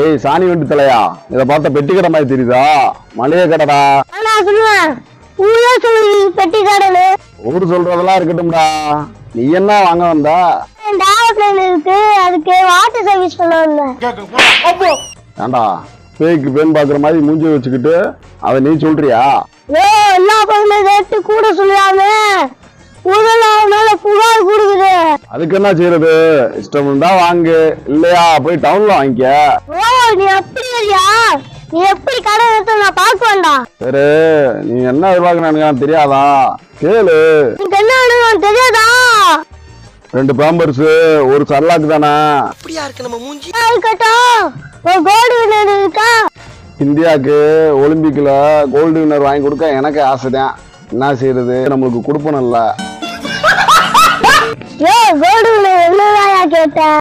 ஏய் சாணி வண்டி தலையா, இத பார்த்தா பெட்டி கடை மாதிரி தெரியுதா? மளிகை கடைடா. ஊரு சொல்றதெல்லாம் இருக்கட்டும்டா, நீ என்ன வாங்க வந்தா? அதுக்கு வாட்டர் சர்வீஸ் பண்ண வந்தேன். ஏண்டா பேய்க்கு பேன் பாக்குற மாதிரி மூஞ்சி வச்சுக்கிட்டு அத நீ சொல்றியா? எல்லா பக்கமும் ரேட்டு கூட சொல்லாம புகார் கொடுக்குது. அதுக்கு என்ன செய்யறது? இஷ்டம் இருந்தா வாங்கு, இல்லையா போய் டவுன்ல வாங்கிக்க. நீ அப்படி வரியா? நீ எப்படி கடை எடுத்து நான் பார்க்க வேண்டாம். சரி, நீ என்ன எதிர்பார்க்கணும் தெரியாதா? கேளு. என்ன தெரியாதா? 2 பேம்பர்ஸ், ஒரு சர்லாக்கு தானே. அப்படியா இருக்கு நம்ம மூஞ்சி? ஒரு கோல்டு வின்னர் இருக்கா? இந்தியாவுக்கு ஒலிம்பிக்ல கோல்டு வின்னர் வாங்கி கொடுக்க எனக்கு ஆசைதான். என்ன செய்யறது, நம்மளுக்கு கொடுப்பனும் இல்ல. கோல்டு வின்னர் என்னதான் கேட்டேன்.